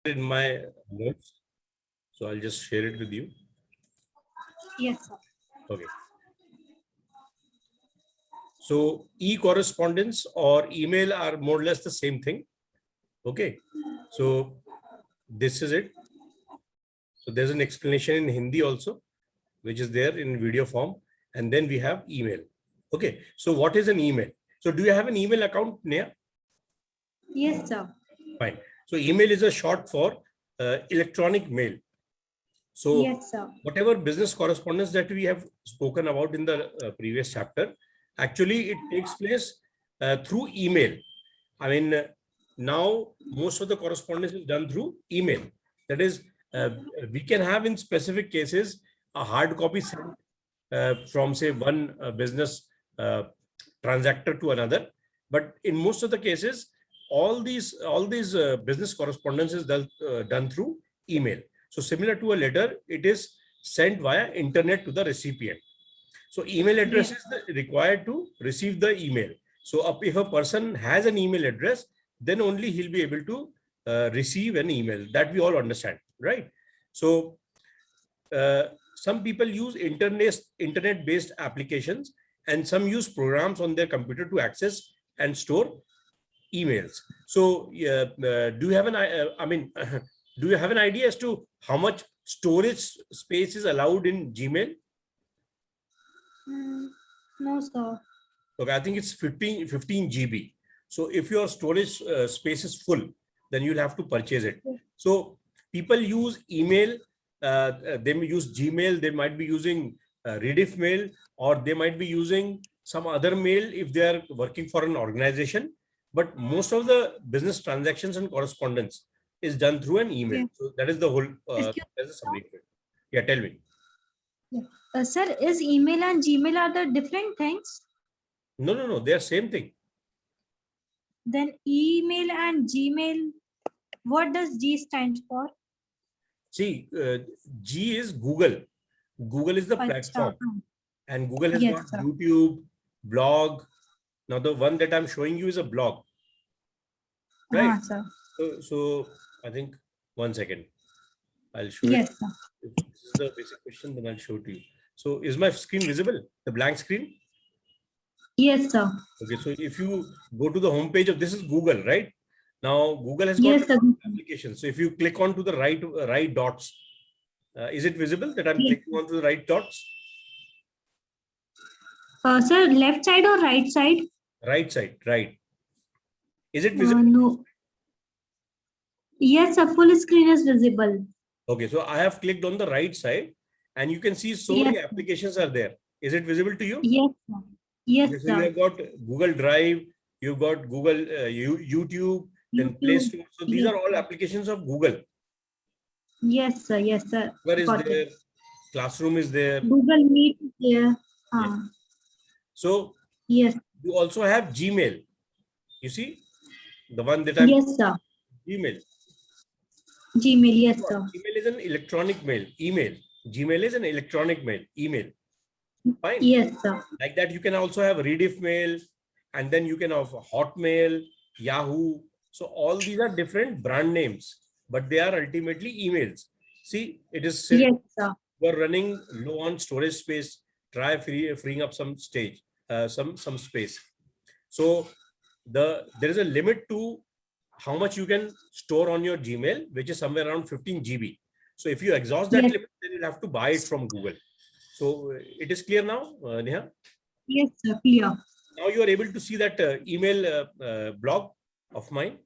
in my notes, so I'll just share it with you. Yes, sir. Okay. So e-correspondence or email are more or less the same thing. Okay. So this is it. So there's an explanation in Hindi also, which is there in video form. And then we have email. Okay. So what is an email? So do you have an email account, Neha? Yes, sir. Fine. So email is a short for electronic mail. So Yes, sir. whatever business correspondence that we have spoken about in the previous chapter, actually it takes place through email. I mean, now most of the correspondence is done through email. That is, we can have in specific cases a hard copy sent from say one business transactor to another. But in most of the cases, all these business correspondence is done through email. So similar to a letter, it is sent via internet to the recipient. So email address is required to receive the email. So if a person has an email address, then only he'll be able to receive an email. That we all understand, right? So some people use internet-based applications, and some use programs on their computer to access and store emails. So do you have do you have an idea as to how much storage space is allowed in Gmail? No, sir. Okay, I think it's 15 GB. So if your storage space is full, then you'll have to purchase it. So people use email, they may use Gmail, they might be using Rediff mail, or they might be using some other mail if they are working for an organization. But most of the business transactions and correspondence is done through an email. So that is the whole that's the summary. Yeah, tell me. Sir, is email and Gmail are the different things? No, they are same thing. Then email and Gmail, what does G stand for? See, G is Google. Google is the platform, and Google has got YouTube, blog. Now the one that I'm showing you is a blog, right? So I think 1 second, I'll show it. Sir. If this is the basic question, then I'll show it to you. So is my screen visible? The blank screen? Yes, sir. Okay, so if you go to the home page of this is Google, right? Now Google has got applications. So if you click on to the right dots, is it visible that I'm clicking on to the right dots? Sir, left side or right side? Right side, right. Is it visible? No. Yes, a full screen is visible. Okay, so I have clicked on the right side, and you can see so many applications are there. Is it visible to you? Yes, sir. Yes, okay, so you have got Google Drive, you've got Google YouTube, then Play Store. So these are all applications of Google. Yes, sir. Yes, sir. Where is there? Classroom is there. Google Meet is there. So yes, you also have Gmail. You see the one that I'm. Yes, sir. Gmail. Gmail, yes, sir. Gmail is an electronic mail. Email. Gmail is an electronic mail. Email. Fine. Yes, sir. Like that, you can also have Rediff mail, and then you can have Hotmail, Yahoo. So all these are different brand names, but they are ultimately emails. See, it is yes, sir. You are running low on storage space. Try freeing up some space. So there is a limit to how much you can store on your Gmail, which is somewhere around 15 GB. So if you exhaust that limit, then you'll have to buy it from Google. So it is clear now, Neha? Yes, sir, clear. Now you are able to see that email blog of mine?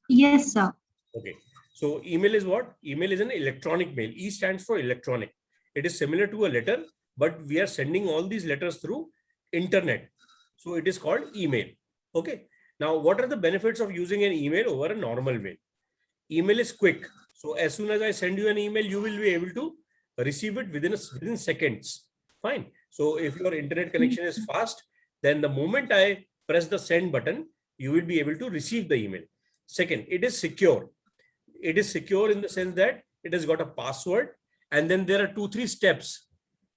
Yes, sir. Okay. So email is what? Email is an electronic mail. E stands for electronic. It is similar to a letter, but we are sending all these letters through internet. So it is called email. Okay. Now, what are the benefits of using an email over a normal mail? Email is quick. So as soon as I send you an email, you will be able to receive it within seconds. Fine. So if your internet connection is fast, then the moment I press the send button, you will be able to receive the email. Second, it is secure. It is secure in the sense that it has got a password, and then there are 2-3 steps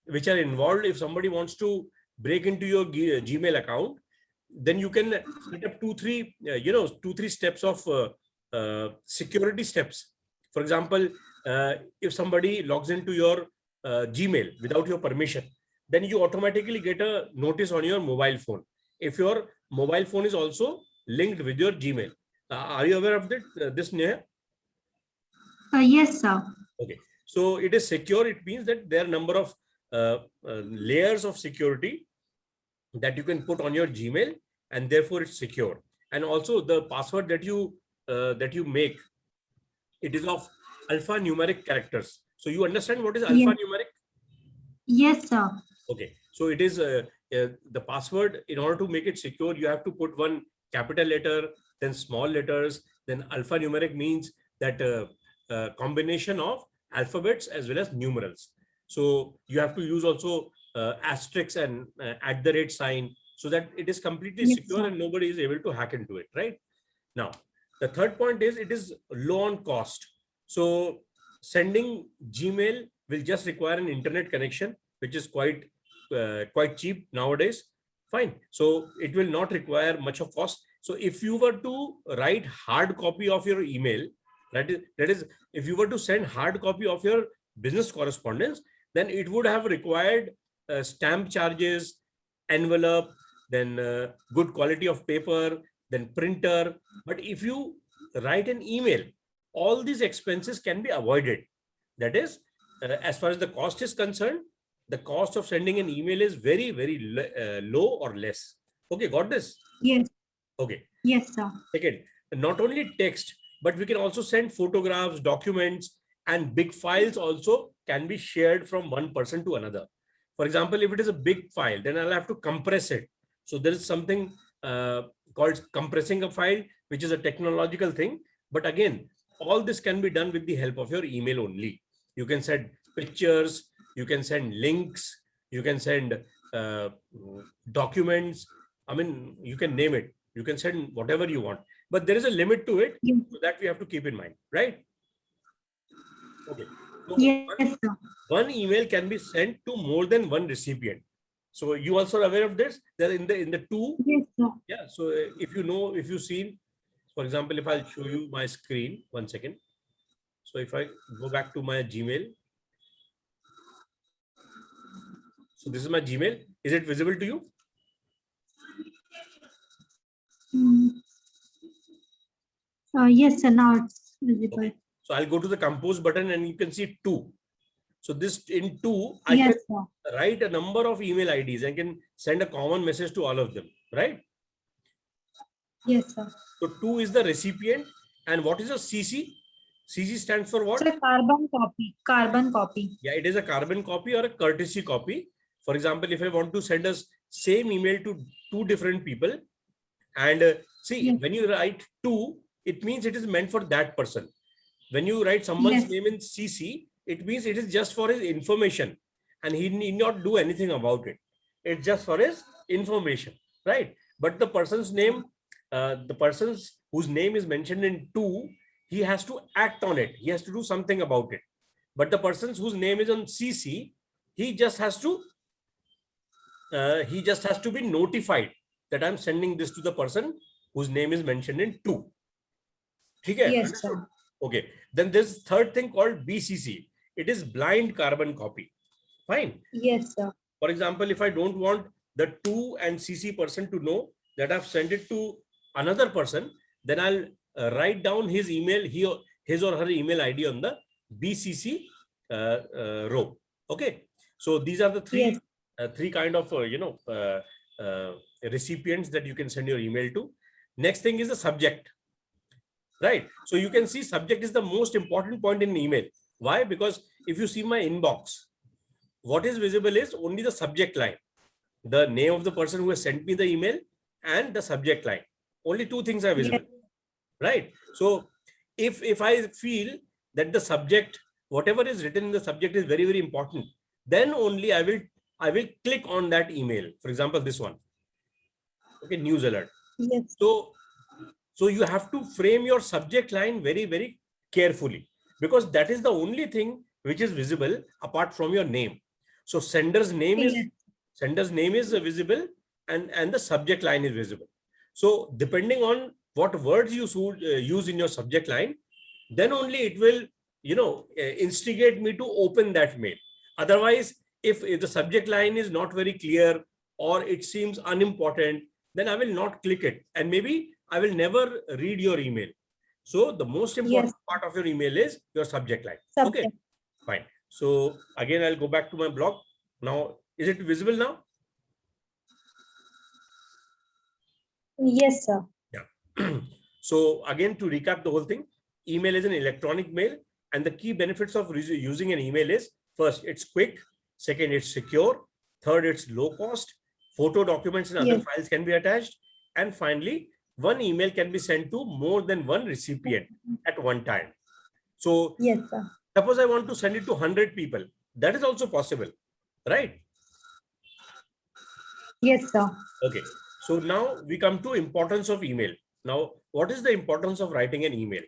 which are involved. If somebody wants to break into your Gmail account, then you can set up 2-3 steps of security steps. For example, if somebody logs into your Gmail without your permission, then you automatically get a notice on your mobile phone. If your mobile phone is also linked with your Gmail. Are you aware of this, Neha? Yes, sir. Okay. So it is secure. It means that there are number of layers of security that you can put on your Gmail, and therefore it's secure. And also the password that you make, it is of alphanumeric characters. So you understand what is alphanumeric? Yes, sir. Okay. So it is the password. In order to make it secure, you have to put one capital letter, then small letters, then alphanumeric means that combination of alphabets as well as numerals. So you have to use also asterisks and @ sign, so that it is completely Yes, secure sir. and nobody is able to hack into it, right? Now, the third point is it is low on cost. So sending Gmail will just require an internet connection, which is quite cheap nowadays. Fine. So it will not require much of cost. So if you were to write hard copy of your email, that is, if you were to send hard copy of your business correspondence, then it would have required stamp charges, envelope, then good quality of paper, then printer. But if you write an email, all these expenses can be avoided. That is, as far as the cost is concerned, the cost of sending an email is very, very low or less. Okay, got this? Yes. Okay. Yes, sir. Second, not only text, but we can also send photographs, documents, and big files also can be shared from one person to another. For example, if it is a big file, then I'll have to compress it. So there is something called compressing a file, which is a technological thing. But again, all this can be done with the help of your email only. You can send pictures, you can send links, you can send documents. I mean, you can name it. You can send whatever you want, but there is a limit to it. Yes. So that we have to keep in mind, right? Okay. So Yes, sir. one email can be sent to more than one recipient. So you also are aware of this? That in the two. Yes, sir. Yeah. So if you know, if you've seen, for example, if I'll show you my screen, 1 second. So if I go back to my Gmail. So this is my Gmail. Is it visible to you? Yes, sir. Now it's visible. Okay. So I'll go to the compose button and you can see 2. So this in 2, I Yes, can sir. write a number of email IDs. I can send a common message to all of them, right? Yes, sir. So 2 is the recipient. And what is a CC? CC stands for what? It's a carbon copy. Carbon copy. Yeah, it is a carbon copy or a courtesy copy. For example, if I want to send us same email to 2 different people, and see, Yes. when you write 2, it means it is meant for that person. When you write someone's Yes. name in CC, it means it is just for his information and he need not do anything about it. It's just for his information, right? But the person's name, the person's whose name is mentioned in 2, he has to act on it. He has to do something about it. But the person's whose name is on CC, he just has to be notified that I'm sending this to the person whose name is mentioned in 2. Okay? Yes, Understood? sir. Okay. Then there's third thing called BCC. It is blind carbon copy. Fine. Yes, sir. For example, if I don't want the 2 and CC person to know that I've sent it to another person, then I'll write down his email, his or her email ID on the BCC row. Okay. So these are the three, Yes. three kind of, recipients that you can send your email to. Next thing is the subject. Right. So you can see subject is the most important point in email. Why? Because if you see my inbox, what is visible is only the subject line, the name of the person who has sent me the email and the subject line. Only 2 things are visible. Yes. Right. So if I feel that the subject, whatever is written in the subject is very, very important, then only I will click on that email. For example, this one. Okay, news alert. Yes. So you have to frame your subject line very, very carefully, because that is the only thing which is visible apart from your name. So sender's name is visible and the subject line is visible. So depending on what words you should use in your subject line, then only it will, instigate me to open that mail. Otherwise, if the subject line is not very clear or it seems unimportant, then I will not click it. And maybe I will never read your email. So the most important part of your email is your subject line. Subject. Okay, fine. So again, I'll go back to my blog. Now, is it visible now? Yes, sir. Yeah. So again, to recap the whole thing, email is an electronic mail, and the key benefits of using an email is, first, it's quick. Second, it's secure. Third, it's low cost. Photo, documents, and other files can be attached. And finally, one email can be sent to more than one recipient at one time. So yes, sir. Suppose I want to send it to 100 people. That is also possible, right? Yes, sir. Okay. So now we come to importance of email. Now, what is the importance of writing an email?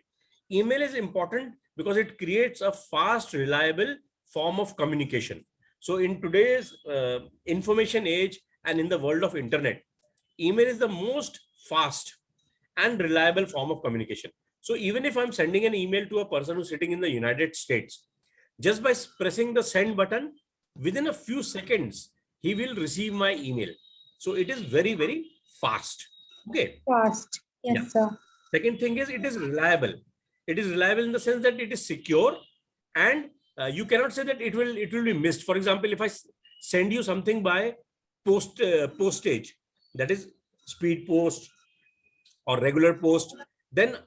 Email is important because it creates a fast, reliable form of communication. So in today's information age and in the world of internet, email is the most fast and reliable form of communication. So even if I'm sending an email to a person who's sitting in the United States, just by pressing the send button, within a few seconds, he will receive my email. So it is very, very fast. Okay. Fast. Yes, sir. Second thing is, it is reliable. It is reliable in the sense that it is secure, and you cannot say that it will be missed. For example, if I send you something by postage, that is speed post or regular post, then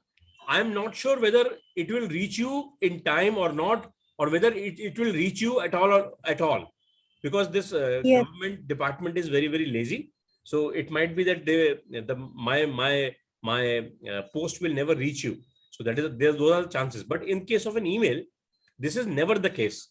I'm not sure whether it will reach you in time or not, or whether it will reach you at all, because this government department is very, very lazy. So it might be that my post will never reach you. So those are the chances. But in case of an email, this is never the case.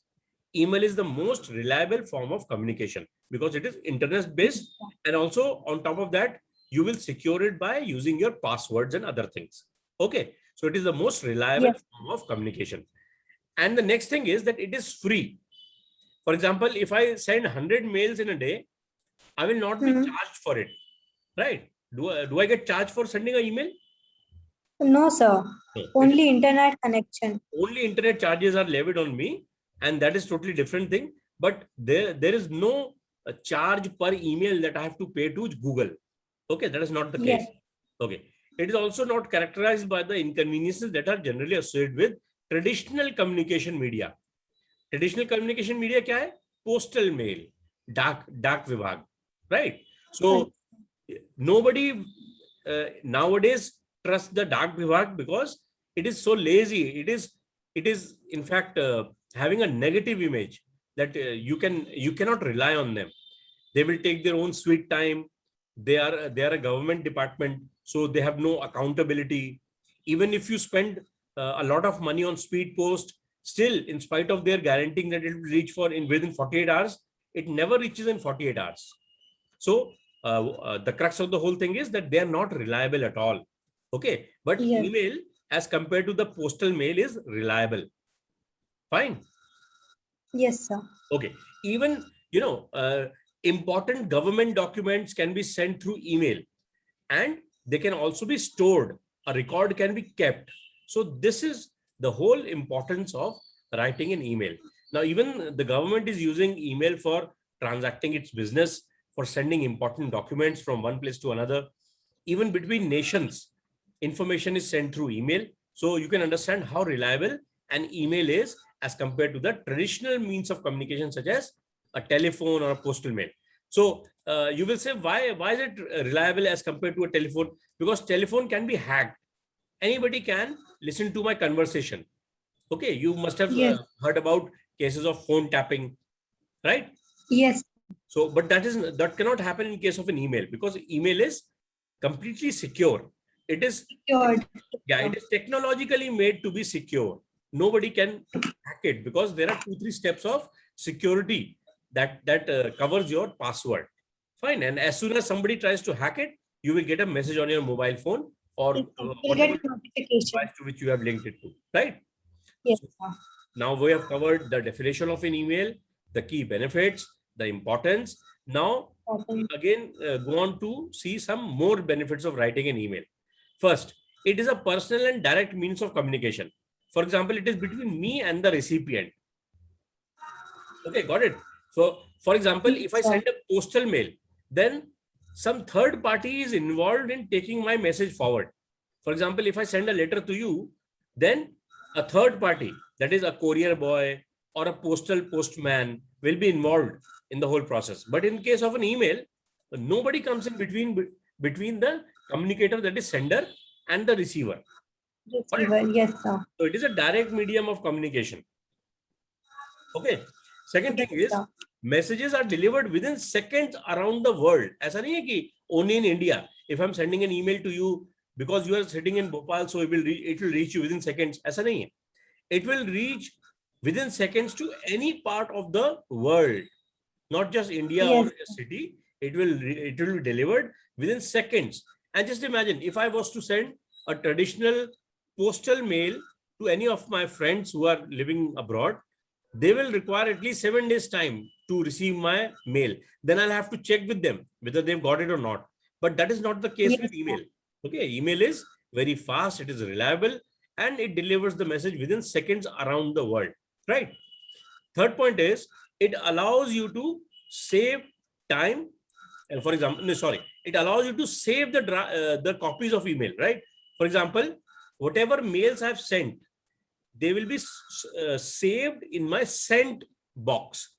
Email is the most reliable form of communication because it is internet based, and also on top of that, you will secure it by using your passwords and other things. Okay, so it is the most reliable form of communication. And the next thing is that it is free. For example, if I send 100 mails in a day, I will not be charged for it, right? Do I get charged for sending an email? No, sir. No. Only internet connection. Only internet charges are levied on me, and that is totally different thing. But there is no charge per email that I have to pay to Google. Okay, that is not the case. Okay, it is also not characterized by the inconveniences that are generally associated with traditional communication media. Traditional communication media क्या है? Postal mail, डाक विभाग, right? So nobody nowadays trusts the डाक विभाग because it is so lazy. It is in fact having a negative image that you cannot rely on them. They will take their own sweet time. They are a government department, so they have no accountability. Even if you spend a lot of money on speed post, still, in spite of their guaranteeing that it will reach within 48 hours, it never reaches in 48 hours. So the crux of the whole thing is that they are not reliable at all. Okay, but email as compared to the postal mail is reliable. Fine. Yes, sir. Okay. Even, important government documents can be sent through email, and they can also be stored. A record can be kept. So this is the whole importance of writing an email. Now, even the government is using email for transacting its business, for sending important documents from one place to another. Even between nations, information is sent through email. So you can understand how reliable an email is as compared to the traditional means of communication, such as a telephone or a postal mail. So you will say, why is it reliable as compared to a telephone? Because telephone can be hacked. Anybody can listen to my conversation. Okay, you must have heard about cases of phone tapping, right? Yes. So, but that cannot happen in case of an email, because email is completely secure. It is secured. Yeah, it is technologically made to be secure. Nobody can hack it because there are 2-3 steps of security that covers your password. Fine. And as soon as somebody tries to hack it, you will get a message on your mobile phone or get notification to which you have linked it to, right? Yes. So now we have covered the definition of an email, the key benefits, the importance. Now again go on to see some more benefits of writing an email. First, it is a personal and direct means of communication. For example, it is between me and the recipient. Okay, got it. So, for example, if I send a postal mail, then some third party is involved in taking my message forward. For example, if I send a letter to you, then a third party, that is a courier boy or a postal postman, will be involved in the whole process. But in case of an email, nobody comes in between the communicator, that is sender, and the receiver. Receiver, yes, sir. So it is a direct medium of communication. Okay. Second thing is, messages are delivered within seconds around the world. ऐसा नहीं है कि only in India. If I'm sending an email to you because you are sitting in Bhopal, so it will reach you within seconds. ऐसा नहीं है. It will reach within seconds to any part of the world, not just India or a city. It will be delivered within seconds. And just imagine if I was to send a traditional postal mail to any of my friends who are living abroad, they will require at least 7 days time to receive my mail. Then I'll have to check with them whether they've got it or not. But that is not the case with email. Okay, email is very fast, it is reliable, and it delivers the message within seconds around the world, right? Third point is, it allows you to save time. And for example, it allows you to save the copies of email, right? For example, whatever mails I've sent, they will be saved in my sent box.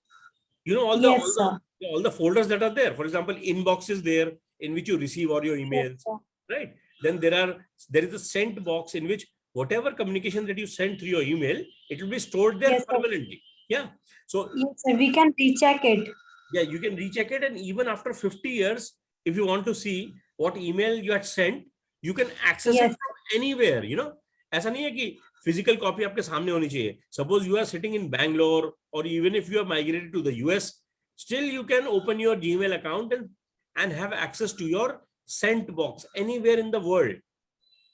You know, all the folders that are there. For example, inbox is there in which you receive all your emails, right? Then there is a sent box in which whatever communication that you send through your email, it will be stored there permanently. Yeah. So we can recheck it. Yeah, you can recheck it, and even after 50 years, if you want to see what email you had sent, you can access it from anywhere. You know, ऐसा नहीं है कि physical copy आपके सामने होनी चाहिए. Suppose you are sitting in Bangalore, or even if you are migrated to the US, still you can open your Gmail account and have access to your sent box anywhere in the world,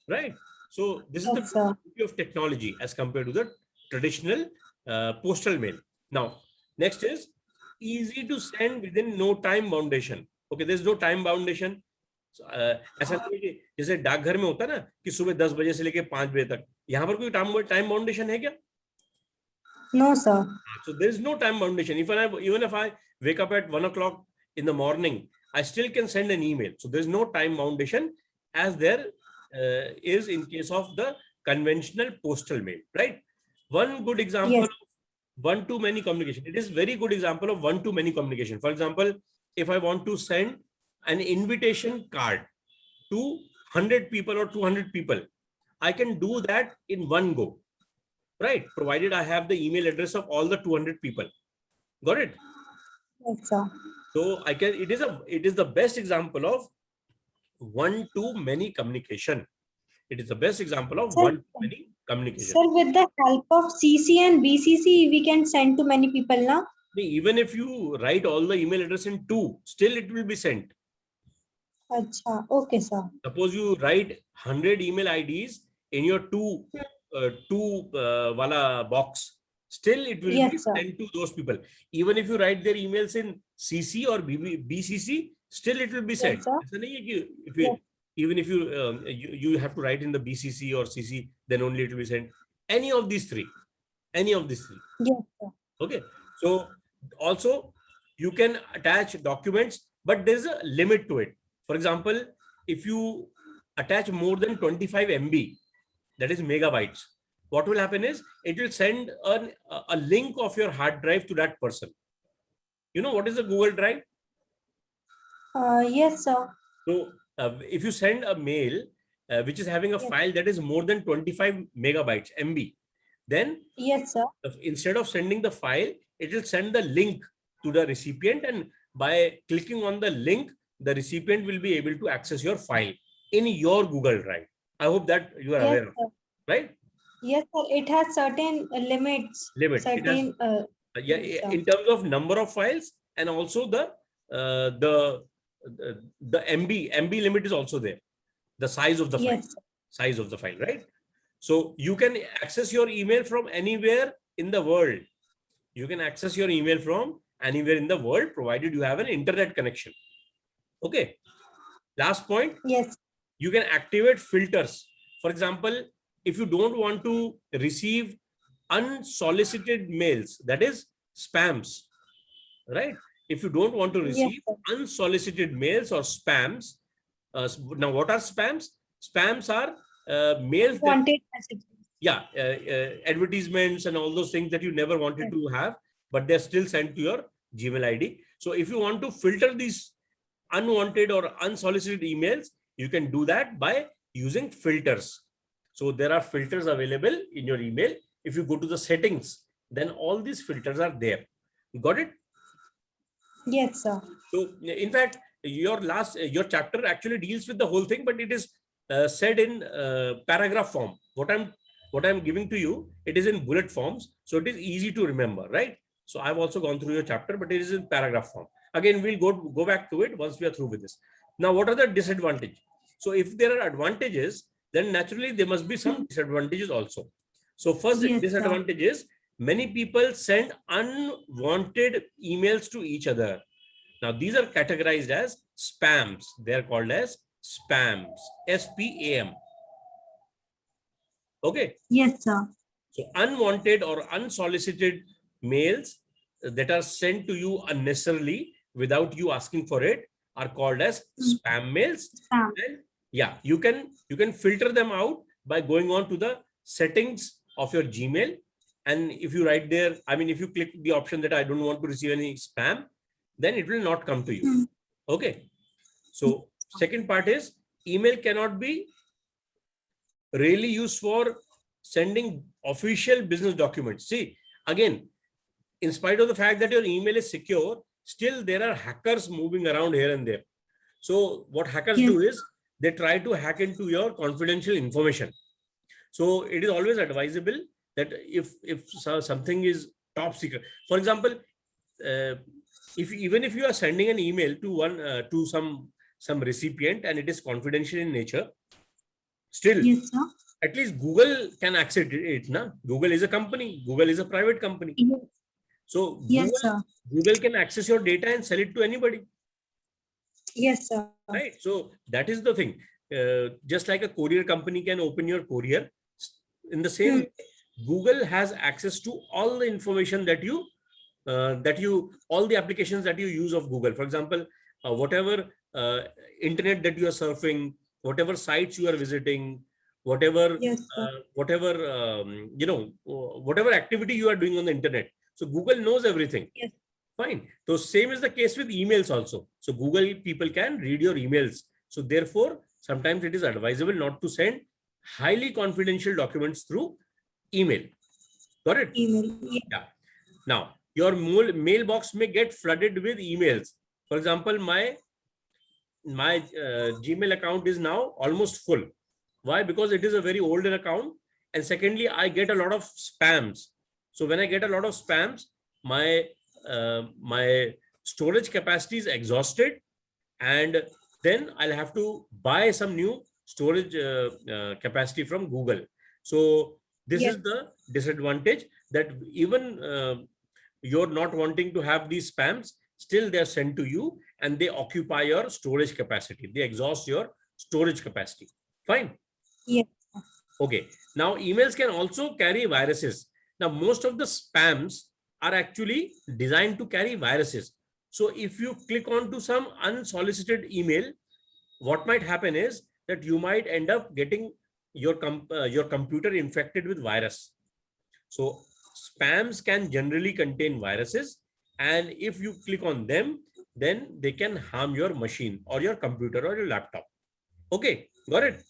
right? So this is the beauty of technology as compared to the traditional postal mail. Now, next is easy to send within no time boundation. Okay, there's no time boundation. ऐसा नहीं कि जैसे डाकघर में होता है ना कि सुबह 10 बजे से लेके 5 बजे तक, यहाँ पर कोई टाइम बाउंडेशन है क्या? No, sir. So there is no time foundation. Even if I wake up at 1 o'clock in the morning, I still can send an email. So there is no time foundation as there is in case of the conventional postal mail, right? One good example of one-to-many communication. It is very good example of one-to-many communication. For example, if I want to send an invitation card to 100 people or 200 people, I can do that in one go, right? Provided I have the email address of all the 200 people. Got it? Yes, sir. So I can, it is the best example of one-to-many communication. It is the best example of one-to-many communication. Sir, with the help of CC and BCC, we can send to many people now. Even if you write all the email address in 2, still it will be sent. Achha, okay, sir. Suppose you write 100 email IDs in your two wala box, still it will be sent to those people. Even if you write their emails in CC or BCC, still it will be sent. Even if you have to write in the BCC or CC, then only it will be sent. Any of these three. Yes, sir. Okay. So also you can attach documents, but there's a limit to it. For example, if you attach more than 25 MB, that is megabytes, what will happen is it will send a link of your hard drive to that person. You know what is a Google Drive? Yes, sir. So if you send a mail which is having a file that is more than 25 megabytes MB, then yes, sir, instead of sending the file, it will send the link to the recipient, and by clicking on the link, the recipient will be able to access your file in your Google Drive. I hope that you are aware of, right? Yes, sir. It has certain limits. Certain, in terms of number of files, and also the MB limit is also there. The size of the file, size of the file, right? So you can access your email from anywhere in the world. You can access your email from anywhere in the world, provided you have an internet connection. Okay. Last point. Yes. you can activate filters. For example, if you don't want to receive unsolicited mails, that is spams, right? If you don't want to Yes, receive sir. unsolicited mails or spams, now what are spams? Spams are mails that, Wanted messages. yeah, advertisements and all those things that you never wanted to have, but they're still sent to your Gmail ID. So if you want to filter these unwanted or unsolicited emails, you can do that by using filters. So there are filters available in your email. If you go to the settings, then all these filters are there. Got it? Yes, sir. So in fact, your chapter actually deals with the whole thing, but it is said in paragraph form. What I'm giving to you, it is in bullet forms, so it is easy to remember, right? So I've also gone through your chapter, but it is in paragraph form. Again, we'll go back to it once we are through with this. Now, what are the disadvantages? So if there are advantages, then naturally there must be some disadvantages also. So first Yes, sir. disadvantage is many people send unwanted emails to each other. Now, these are categorized as spams. They're called as spams, S-P-A-M. Okay. Yes, sir. So unwanted or unsolicited mails that are sent to you unnecessarily without you asking for it are called as spam mails. Spam. And yeah, you can filter them out by going on to the settings of your Gmail. And if you write there, I mean, if you click the option that I don't want to receive any spam, then it will not come to you. Okay. So second part is email cannot be really used for sending official business documents. See, again, in spite of the fact that your email is secure, still there are hackers moving around here and there. So what hackers do is they try to hack into your confidential information. So it is always advisable that if something is top secret, for example, even if you are sending an email to some recipient and it is confidential in nature, still, yes, sir. At least Google can access it. Na? Google is a company. Google is a private company. Yes. So Yes, sir. Google can access your data and sell it to anybody. Yes, sir. Right. So that is the thing. Just like a courier company can open your courier, in the same way, Google has access to all the information that all the applications that you use of Google. For example, whatever internet that you are surfing, whatever sites you are visiting, whatever whatever activity you are doing on the internet. So Google knows everything. Yes. Fine. So same is the case with emails also. So Google people can read your emails. So therefore, sometimes it is advisable not to send highly confidential documents through email. Got it? Email. Yeah. Now, your mailbox may get flooded with emails. For example, my Gmail account is now almost full. Why? Because it is a very older account. And secondly, I get a lot of spams. So when I get a lot of spams, my storage capacity is exhausted. And then I'll have to buy some new storage capacity from Google. So this is the disadvantage, that even you're not wanting to have these spams, still they're sent to you and they occupy your storage capacity. They exhaust your storage capacity. Fine. Yes. Okay. Now emails can also carry viruses. Now most of the spams are actually designed to carry viruses. So if you click on to some unsolicited email, what might happen is that you might end up getting your computer infected with virus. So spams can generally contain viruses, and if you click on them, then they can harm your machine or your computer or your laptop. Okay, got it?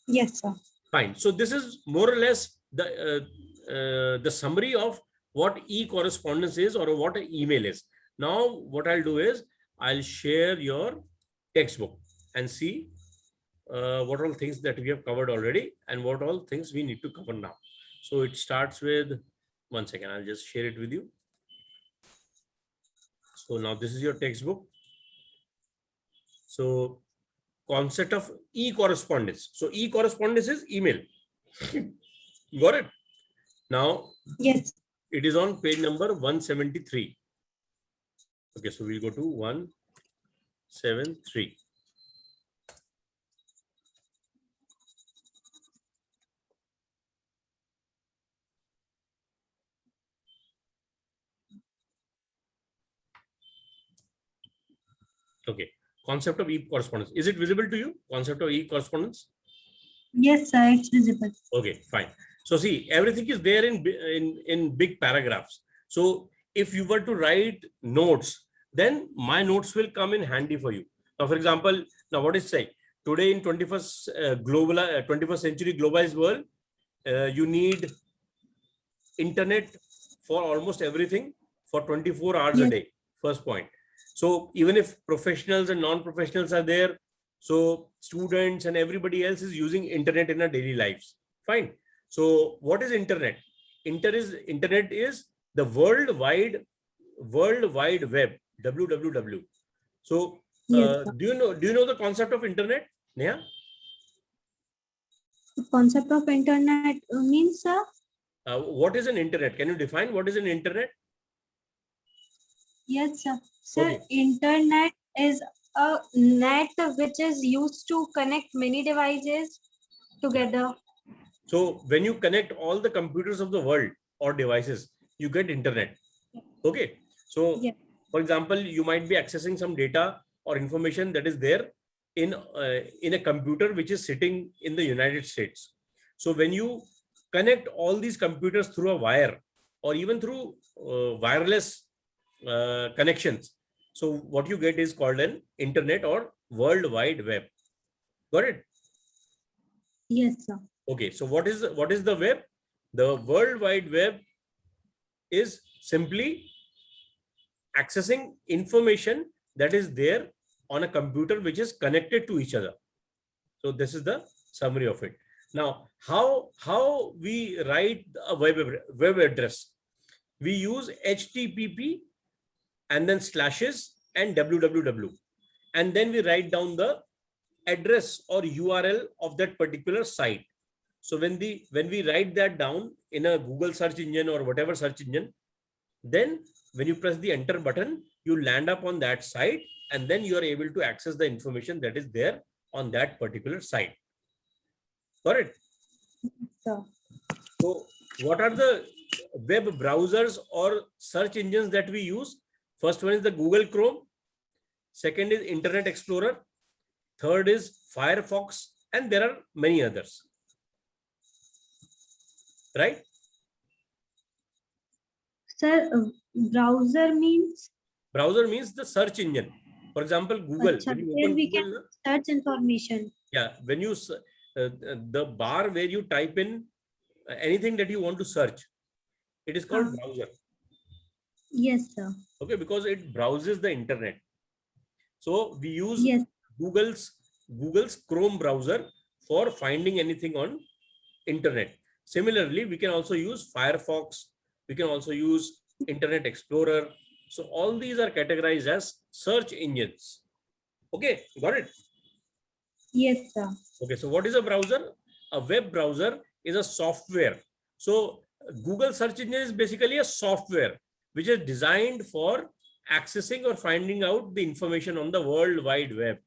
Yes, sir. Fine. So this is more or less the summary of what e-correspondence is or what an email is. Now, what I'll do is I'll share your textbook and see what all things that we have covered already and what all things we need to cover now. So it starts with, one second, I'll just share it with you. So now this is your textbook. So concept of e-correspondence. So e-correspondence is email. Got it? Now, yes, it is on page number 173. Okay, so we'll go to 173. Okay. Concept of e-correspondence. Is it visible to you? Concept of e-correspondence? Yes, sir, it's visible. Okay, fine. So see, everything is there in big paragraphs. So if you were to write notes, then my notes will come in handy for you. Now, for example, now what is saying today in 21st century globalized world, you need internet for almost everything for 24 hours a Yes. day. First point. So even if professionals and non-professionals are there, so students and everybody else is using internet in our daily lives. Fine. So what is internet? Internet is the worldwide web, www. So Yes, sir. do you know the concept of internet, Neha? The concept of internet means, sir? What is an internet? Can you define what is an internet? Yes, sir. Sir, Okay. internet is a net which is used to connect many devices together. So when you connect all the computers of the world or devices, you get internet. Okay. So Yes. for example, you might be accessing some data or information that is there in a computer which is sitting in the United States. So when you connect all these computers through a wire or even through wireless connections, so what you get is called an internet or world wide web. Got it? Yes, sir. Okay, so what is the web? The World Wide Web is simply accessing information that is there on a computer which is connected to each other. So this is the summary of it. Now, how we write a web address? We use HTTP and then slashes and www, and then we write down the address or URL of that particular site. So when we write that down in a Google search engine or whatever search engine, then when you press the enter button, you land up on that site, and then you are able to access the information that is there on that particular site. Correct? So, So what are the web browsers or search engines that we use? First one is the Google Chrome. Second is Internet Explorer. Third is Firefox, and there are many others. Right? sir, browser means? Browser means the search engine. For example, Google. Achha, When you where open we Google, can search information. yeah, when you the bar where you type in anything that you want to search, it is called browser. Yes, sir. Okay, because it browses the internet. So we use Yes. Google's Chrome browser for finding anything on internet. Similarly, we can also use Firefox. We can also use Internet Explorer. So all these are categorized as search engines. Okay, got it? Yes, sir. Okay, so what is a browser? A web browser is a software. So Google search engine is basically a software which is designed for accessing or finding out the information on the World Wide Web.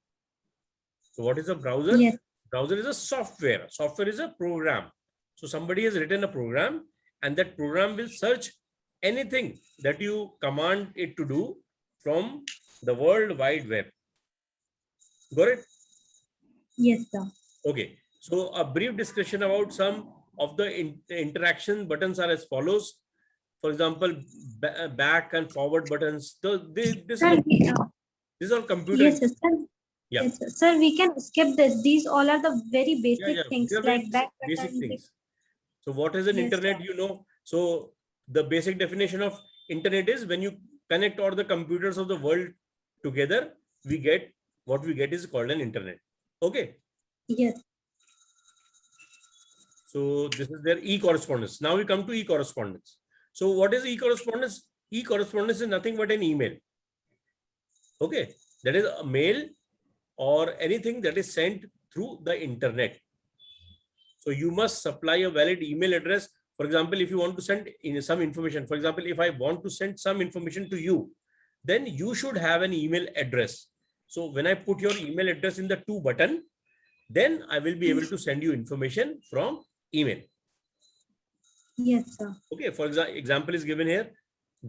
So what is a browser? Yes. Browser is a software. Software is a program. So somebody has written a program, and that program will search anything that you command it to do from the World Wide Web. Got it? Yes, sir. Okay. So a brief discussion about some of the interaction buttons are as follows. For example, back and forward buttons. So this is all computer. Yes, sir. Yeah. Yes, sir. Sir, we can skip this. These all are the very basic things They are like very back basic button. things. So what is an Yes, internet? sir. You know, so the basic definition of internet is when you connect all the computers of the world together, what we get is called an internet. Okay. Yes. So this is their e-correspondence. Now we come to e-correspondence. So what is e-correspondence? E-correspondence is nothing but an email. Okay. That is a mail or anything that is sent through the internet. So you must supply a valid email address. For example, if you want to send in some information, for example, if I want to send some information to you, then you should have an email address. So when I put your email address in the to button, then I will be able to send you information from email. Yes, sir. Okay, for example is given here,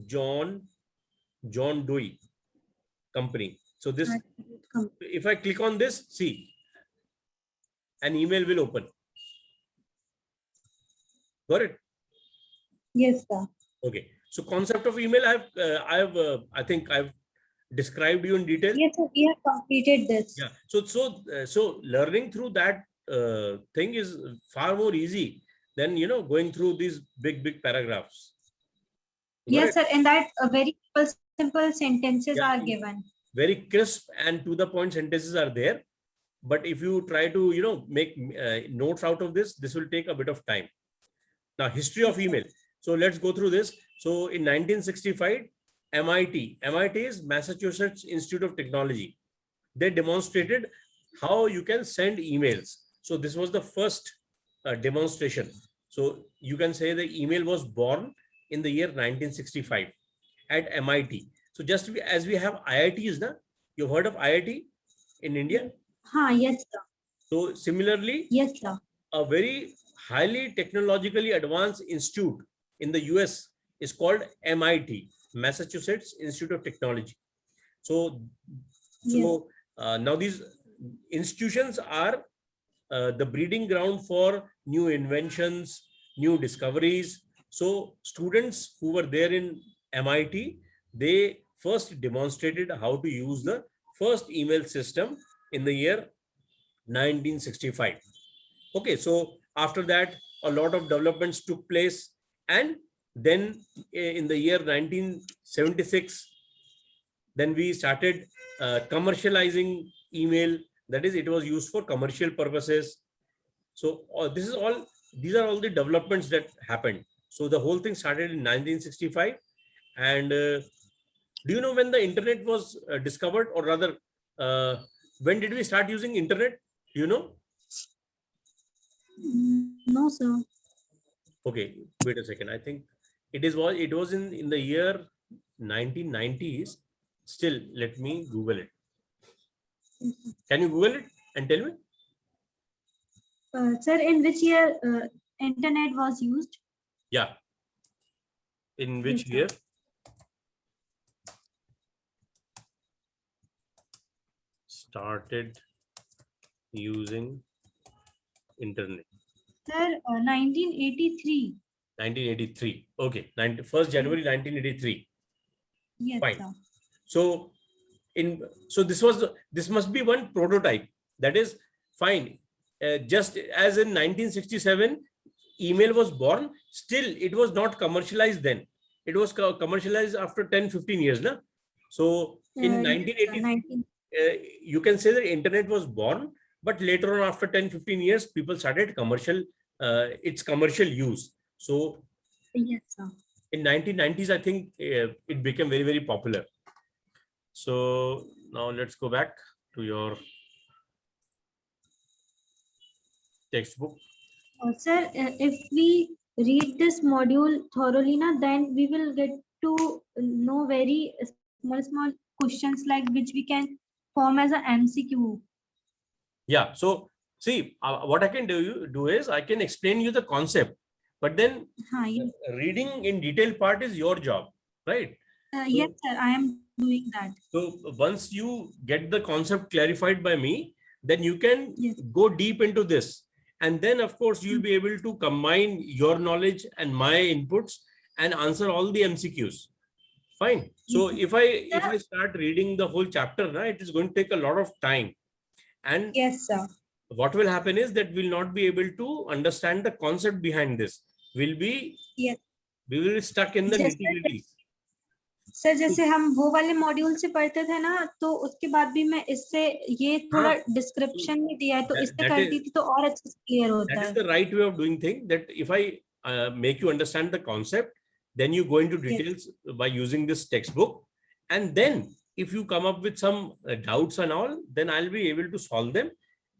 John Doe company. So this, Come. if I click on this, see, an email will open. Got it? Yes, sir. Okay. So concept of email, I think I've described you in detail. Yes, sir, we have completed this. Yeah. So learning through that thing is far more easy than, you know, going through these big paragraphs. Got Yes, it? sir. In that, very simple sentences Yeah. are given. Very crisp and to the point sentences are there. But if you try to, you know, make notes out of this, this will take a bit of time. Now, history of email. So let's go through this. So in 1965, MIT is Massachusetts Institute of Technology. They demonstrated how you can send emails. So this was the first demonstration. So you can say the email was born in the year 1965 at MIT. So just as we have IITs, na? You've heard of IIT in India? Yes, sir. So similarly, Yes, sir. a very highly technologically advanced institute in the US is called MIT, Massachusetts Institute of Technology. So, Yes. now these institutions are the breeding ground for new inventions, new discoveries. So students who were there in MIT, they first demonstrated how to use the first email system in the year 1965. Okay, so after that, a lot of developments took place. And then in the year 1976, then we started commercializing email. That is, it was used for commercial purposes. So these are all the developments that happened. So the whole thing started in 1965. And do you know when the internet was discovered, or rather, when did we start using internet? Do you know? No, sir. Okay, wait a second. I think it was in the year 1990s. Still, let me Google it. Can you Google it and tell me? Sir, in which year internet was used? Yeah. In which Yes, sir. year? Started using internet. Sir, 1983. 1983. Okay, 1st January 1983. Yes, Fine. sir. So this must be one prototype. That is fine. Just as in 1967, email was born. Still, it was not commercialized then. It was commercialized after 10-15 years, na? So in 1983, you can say the internet was born, but later on, after 10-15 years, people started its commercial use. So Yes, sir. in 1990s, I think it became very popular. So now let's go back to your textbook. Sir, if we read this module thoroughly, then we will get to know very small questions like which we can form as a MCQ. Yeah. So see, what I can do is I can explain you the concept, but then Yes. reading in detail part is your job, right? Yes, sir, I am doing that. So once you get the concept clarified by me, then you can Yes. go deep into this. And then, of course, you'll be able to combine your knowledge and my inputs and answer all the MCQs. Fine. So if I start reading the whole chapter, it is going to take a lot of time. And yes, sir. What will happen is that we'll not be able to understand the concept behind this. We will be stuck in the nitty-gritties. Sir जैसे हम वो वाले module से पढ़ते थे ना, तो उसके बाद भी मैं इससे ये थोड़ा डिस्क्रिप्शन में दिया है, तो इससे करती थी तो और अच्छे से क्लियर होता है. That is the right way of doing things. That if I make you understand the concept, then you go into details by using this textbook, and then if you come up with some doubts and all, then I'll be able to solve them,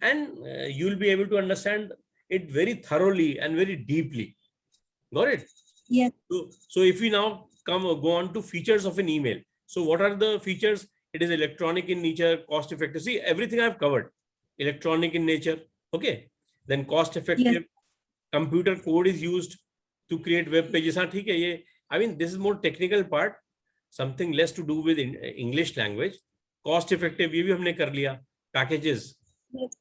and you'll be able to understand it very thoroughly and very deeply. Got it? Yes. So if we now go on to features of an email. So what are the features? It is electronic in nature, cost effective. See, everything I've covered. Electronic in nature. Okay. Then cost effective. Computer code is used to create web pages. I mean, this is more technical part, something less to do with English language. Cost effective, ये भी हमने कर लिया. Packages, Yes.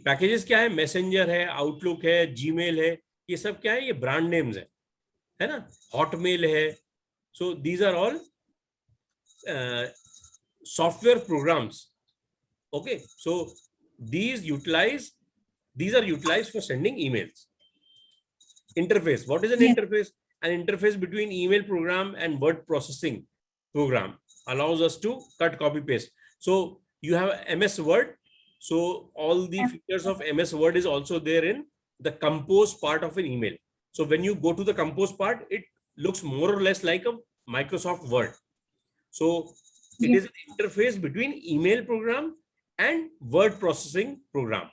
Packages क्या है? Messenger है, outlook है, Gmail है, ये सब क्या है? ये ब्रांड नेम्स है ना. हॉटमेल है. So these are all software programs. Okay, so these are utilized for sending emails. Interface, what is an Yes. interface? An interface between email program and word processing program allows us to cut, copy, paste. So you have MS Word, so all the features of MS Word is also there in the compose part of an email. So when you go to the compose part, it looks more or less like a Microsoft Word. So it Yes. is an interface between email program and word processing program.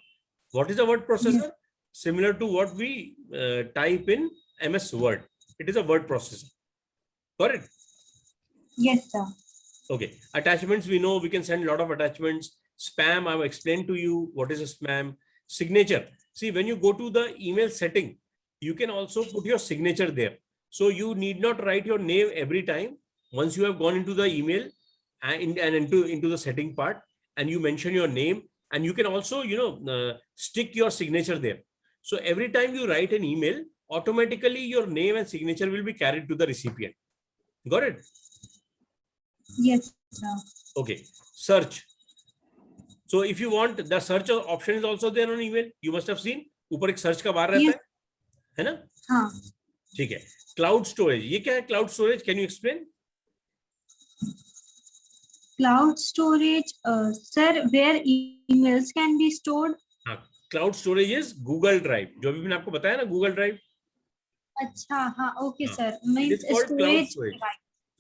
What is a word processor? Similar to what we type in MS Word. It is a word processor. Got it? Yes, sir. Okay. Attachments, we know we can send a lot of attachments. Spam, I've explained to you what is a spam. Signature. See, when you go to the email setting, you can also put your signature there. So you need not write your name every time. Once you have gone into the email and into the setting part, and you mention your name, and you can also, stick your signature there. So every time you write an email, automatically your name and signature will be carried to the recipient. Got it? Yes, sir. Okay. Search. So if you want, the search option is also there on email. You must have seen. ऊपर एक search का बार रहता है ना? हाँ. ठीक है. Cloud storage. ये क्या है cloud storage? Can you explain? Cloud storage, sir, where emails can be stored. हाँ. Cloud storage is Google Drive. जो भी मैंने आपको बताया ना, Google Drive. अच्छा, हाँ, okay, हाँ. sir. It is called cloud Storage. storage.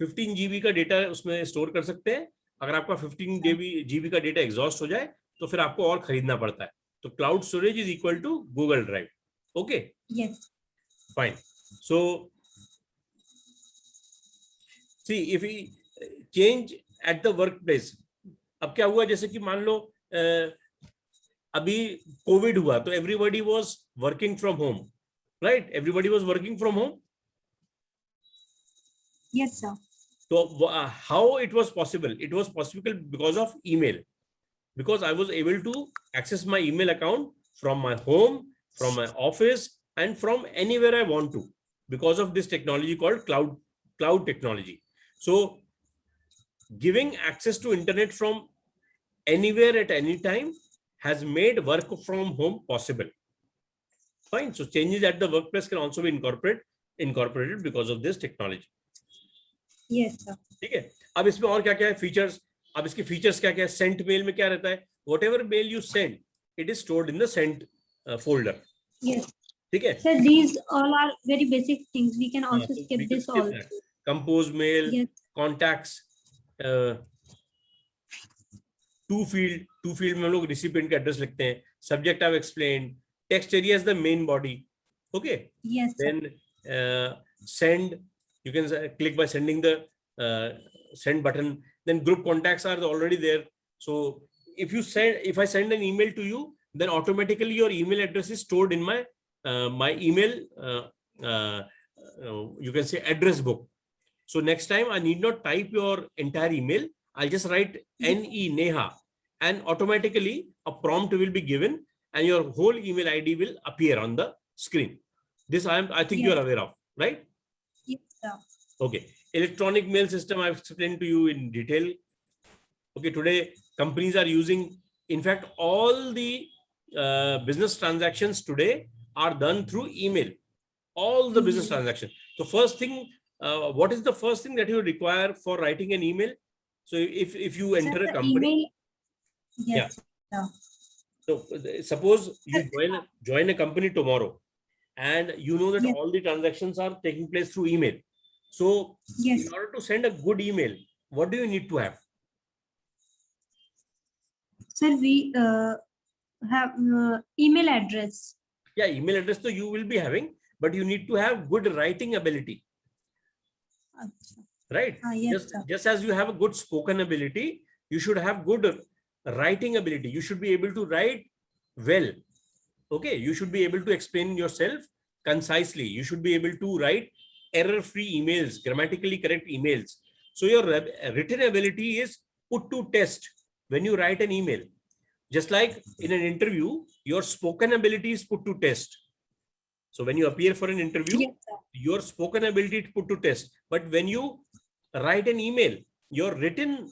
15 GB का डेटा उसमें स्टोर कर सकते हैं. अगर आपका 15 GB का डेटा एग्जॉस्ट हो जाए तो फिर आपको और खरीदना पड़ता है. तो cloud storage is equal to Google drive. Okay, Yes. Fine. So see if we change at the work place. अब क्या हुआ, जैसे कि मान लो अभी कोविड हुआ तो everybody was working from home, right? Everybody was working from home. Yes, sir. So how it was possible? It was possible because of email. Because I was able to access my email account from my home, from my office, and from anywhere I want to, because of this technology called cloud technology. So giving access to internet from anywhere at any time has made work from home possible. Fine. So changes at the workplace can also be incorporated because of this technology. Yes, sir. ठीक है. अब इसमें और क्या क्या है features? अब इसके फीचर्स क्या क्या है? सेंट मेल में क्या रहता है? Whatever mail you send, it is stored in the sent folder. Yes. ठीक है. Sir, these all are very basic things. We can also So skip we can this skip also. that. Compose mail, Yes. contacts, two field में हम लोग recipient का address लिखते हैं. Subject I've explained. Text area is the main body. Okay. Yes, sir. Then send. You can click by sending the send button. Then group contacts are already there. So if I send an email to you, then automatically your email address is stored in my my email. You can say address book. So next time I need not type your entire email. I'll just write NE Neha, and automatically a prompt will be given, and your whole email ID will appear on the screen. This I think you are aware of, right? Yes, sir. Okay. Electronic mail system I've explained to you in detail. Okay, today companies are using, in fact, all the business transactions today are done through email. All the business transactions. So first thing, what is the first thing that you require for writing an email? So if you enter a company, email. Yes, sir. so suppose you join a company tomorrow, and you know that Yes. all the transactions are taking place through email. So Yes. in order to send a good email, what do you need to have? Sir, we have email address. Yeah, email address so you will be having, but you need to have good writing ability, Achha. right? Yes, sir. Just as you have a good spoken ability, you should have good writing ability. You should be able to write well. Okay, you should be able to explain yourself concisely. You should be able to write error-free emails, grammatically correct emails. So your written ability is put to test when you write an email, just like in an interview, your spoken ability is put to test. So when you appear for an interview, Yes, sir. your spoken ability is put to test. But when you write an email, your written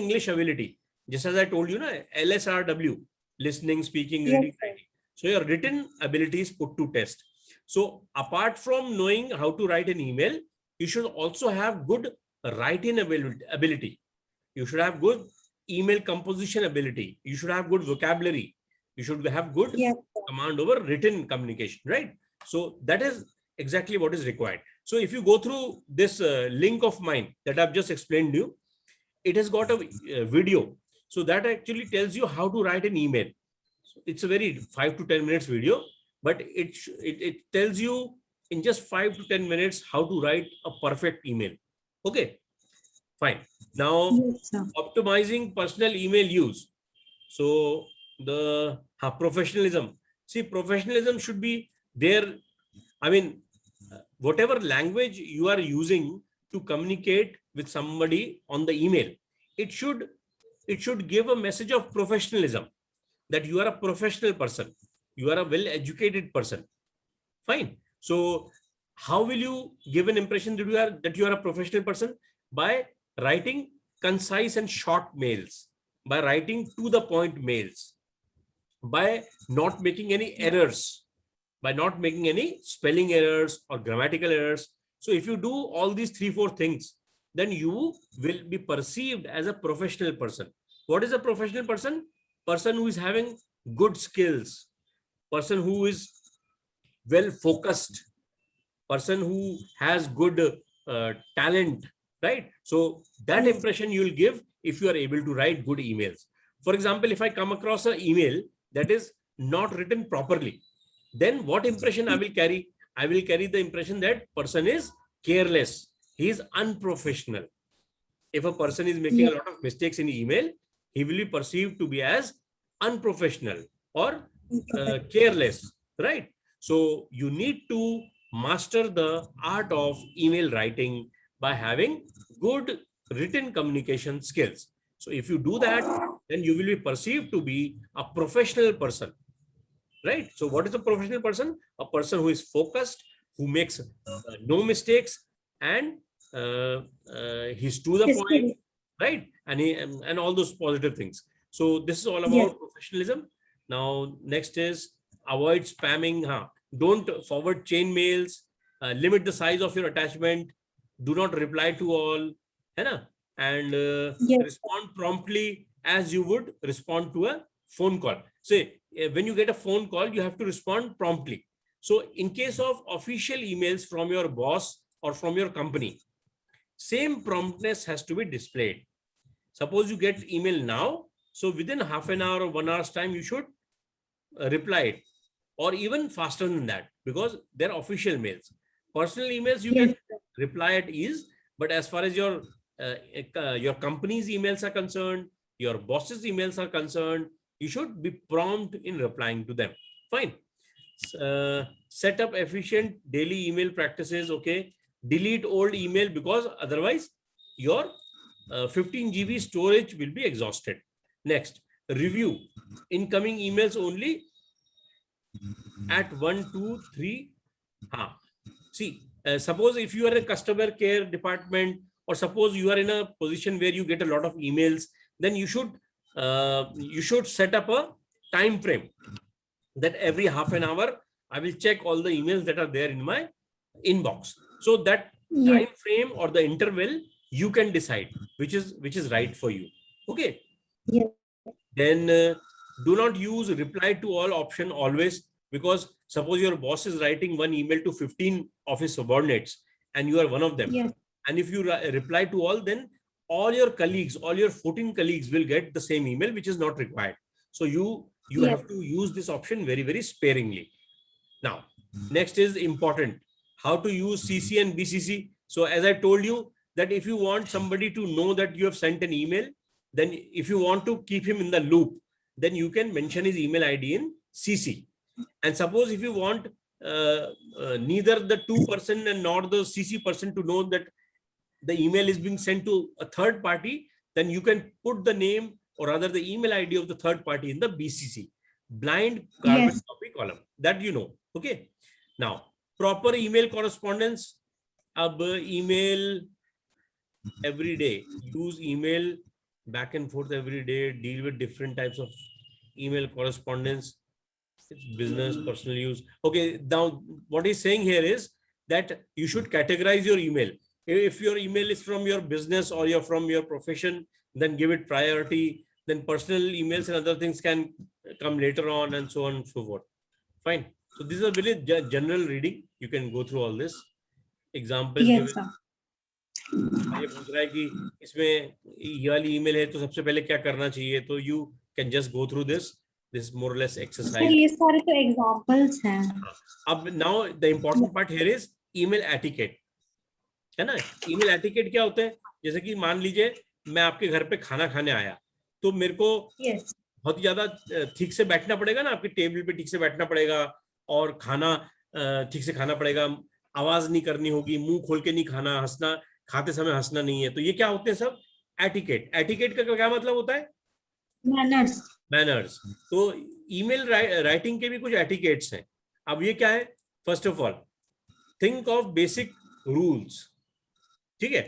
English ability, just as I told you, LSRW, listening, speaking, Yes, reading, sir. writing. So your written ability is put to test. So apart from knowing how to write an email, you should also have good writing ability. You should have good email composition ability. You should have good vocabulary. You should have good Yes, sir. command over written communication, right? So that is exactly what is required. So if you go through this link of mine that I've just explained to you, it has got a video. So that actually tells you how to write an email. So it's a very 5 to 10 minutes video, but it tells you in just 5 to 10 minutes how to write a perfect email. Okay, fine. Now, Yes, sir. optimizing personal email use. So the professionalism. See, professionalism should be there. I mean, whatever language you are using to communicate with somebody on the email, it should give a message of professionalism, that you are a professional person, you are a well-educated person. Fine. So how will you give an impression that you are a professional person? By writing concise and short mails, by writing to the point mails, by not making any errors, by not making any spelling errors or grammatical errors. So if you do all these 3-4 things, then you will be perceived as a professional person. What is a professional person? Person who is having good skills, person who is well focused, person who has good talent, right? So that Yes. impression you will give if you are able to write good emails. For example, if I come across an email that is not written properly, then what impression I will carry? I will carry the impression that person is careless, he is unprofessional. If a person is making Yes. a lot of mistakes in email, he will be perceived to be as unprofessional or careless, right? So you need to master the art of email writing by having good written communication skills. So if you do that, then you will be perceived to be a professional person, right? So what is a professional person? A person who is focused, who makes no mistakes, and he's to the Yes, point, sir. right? And all those positive things. So this is all about Yes. professionalism. Now next is avoid spamming. Don't forward chain mails. Limit the size of your attachment. Do not reply to all, and Yes. respond promptly as you would respond to a phone call. Say when you get a phone call, you have to respond promptly. So in case of official emails from your boss or from your company, same promptness has to be displayed. Suppose you get email now, so within half an hour or 1 hour's time, you should reply it, or even faster than that, because they're official mails. Personal emails you Yes, can reply at ease, but as far as your company's emails are concerned, your boss's emails are concerned, you should be prompt in replying to them. Fine. Set up efficient daily email practices. Okay, delete old email, because otherwise your 15 GB storage will be exhausted. Next, review incoming emails only at 1, 2, 3. See, suppose if you are a customer care department, or suppose you are in a position where you get a lot of emails, then you should set up a time frame that every half an hour I will check all the emails that are there in my inbox. So that yes, time frame or the interval you can decide which is right for you. Okay. yes, Then do not use reply to all option always, because suppose your boss is writing one email to 15 office subordinates and you are one of them. yes, And if you reply to all, then all your colleagues, all your 14 colleagues will get the same email, which is not required. So you yes, have to use this option very, very sparingly. Now, next is important, how to use CC and BCC. So as I told you, that if you want somebody to know that you have sent an email, then if you want to keep him in the loop, then you can mention his email ID in CC. And suppose if you want neither the 2 person and nor the CC person to know that the email is being sent to a third party, then you can put the name or rather the email ID of the third party in the BCC, blind carbon Yes. copy column, that you know. Okay, now proper email correspondence. Ab email every day, use email back and forth every day, deal with different types of email correspondence. It's business, personal use. Okay, now what he's saying here is that you should categorize your email. If your email is from your business or you're from your profession, then give it priority. Then personal emails and other things can come later on, and so on and so forth. Fine. So this is a very general reading. You can go through all this. Examples Yes, given. sir. ये पूछ रहा है कि इसमें ये वाली email है तो सबसे पहले क्या करना चाहिए, तो you can just go through this more और लेस सर एक्सरसाइज. ये सारे तो एग्जांपल्स हैं. अब now the important part here is email etiquette, है ना. ईमेल एटिकेट क्या होता है, जैसे कि मान लीजिए मैं आपके घर पे खाना खाने आया, तो मेरे को Yes. बहुत ज्यादा ठीक से बैठना पड़ेगा ना, आपके टेबल पे ठीक से बैठना पड़ेगा और खाना ठीक से खाना पड़ेगा, आवाज नहीं करनी होगी, मुंह खोल के नहीं खाना, हंसना खाते समय हंसना नहीं है. तो ये क्या होते हैं सब एटिकेट. एटिकेट का क्या मतलब होता है? Manners. मैनर्स. तो ईमेल राइटिंग के भी कुछ एटिकेट्स हैं. अब ये क्या है? First of all think of basic rules. ठीक है.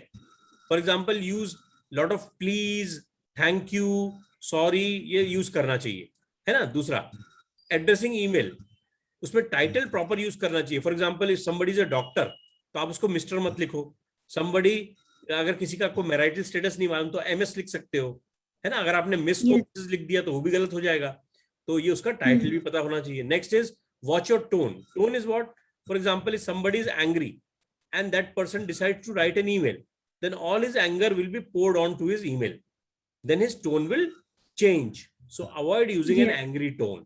For example use lot of please, thank you, sorry, ये यूज करना चाहिए, है ना. दूसरा एड्रेसिंग ईमेल, उसमें टाइटल प्रॉपर यूज करना चाहिए. For example if somebody is a doctor, तो आप उसको मिस्टर मत लिखो. समबडी, अगर किसी का कोई मैरिटल स्टेटस नहीं मालूम तो एमएस लिख सकते हो, है ना. अगर आपने मिस को मिसेस लिख दिया तो वो भी गलत हो जाएगा. तो ये उसका टाइटल भी पता होना चाहिए. Next is watch your tone. Tone is what? For example if somebody is angry and that person decides to write an email, then all his anger will be poured on to his email. Then his tone will change. So avoid using an angry tone.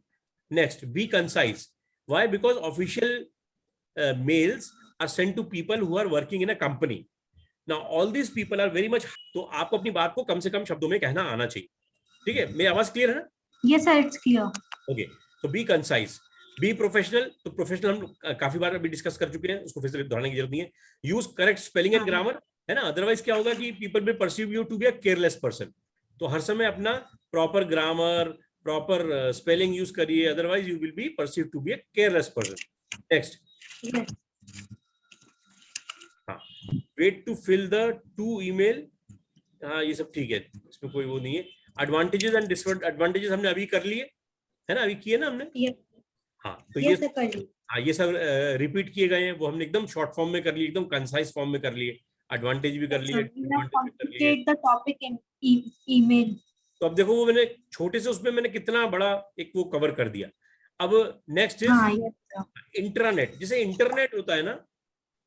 Next, be concise. Why? Because official mails are sent to people who are working in a company. Now all these people are very much, तो आपको अपनी बात को कम से कम शब्दों में कहना आना चाहिए. ठीक है, मेरी आवाज क्लियर है ना? Yes, sir, it's clear. Okay, so be concise. Be professional. तो प्रोफेशनल हम काफी बार अभी डिस्कस कर चुके हैं, उसको फिर से दोहराने की जरूरत नहीं है. Use correct spelling and grammar, है ना. अदरवाइज क्या होगा कि people will perceive you to be a careless person. तो हर समय अपना proper grammar, proper spelling use करिए, otherwise you will be perceive to be a careless person. Next, हाँ, wait to fill the to email. हाँ, ये सब ठीक है, इसमें कोई वो नहीं है. एडवांटेजेस एंड डिसएडवांटेजेस हमने अभी कर लिए, है ना, अभी किए ना हमने. हाँ, तो ये सब रिपीट किए गए हैं, वो हमने एकदम शॉर्ट फॉर्म में कर लिए, एकदम कंसाइज फॉर्म में कर लिए. एडवांटेज भी कर लिए, ईमेल. तो अब देखो वो मैंने छोटे से उसमें मैंने कितना बड़ा एक वो कवर कर दिया. अब नेक्स्ट इज इंट्रानेट. जैसे इंटरनेट होता है ना,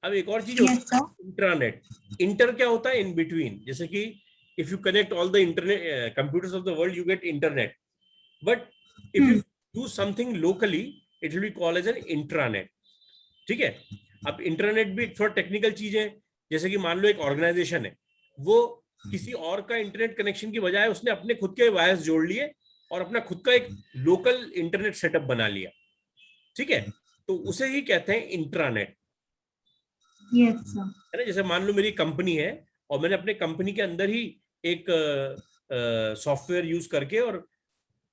अब एक और चीज होता है इंट्रानेट. इंटर क्या होता है? In between. जैसे कि if you connect all the internet computers of the world you get internet. But if you use something locally it will be called as an intranet. ठीक है. अब इंटरनेट भी थोड़ा टेक्निकल चीज है. जैसे कि मान लो एक ऑर्गेनाइजेशन है, वो किसी और का इंटरनेट कनेक्शन की बजाय उसने अपने खुद के वायर्स जोड़ लिए और अपना खुद का एक लोकल इंटरनेट सेटअप बना लिया. ठीक है, तो उसे ही कहते हैं इंट्रानेट. yes, है ना. जैसे मान लो मेरी कंपनी है और मैंने अपने कंपनी के अंदर ही एक सॉफ्टवेयर यूज करके और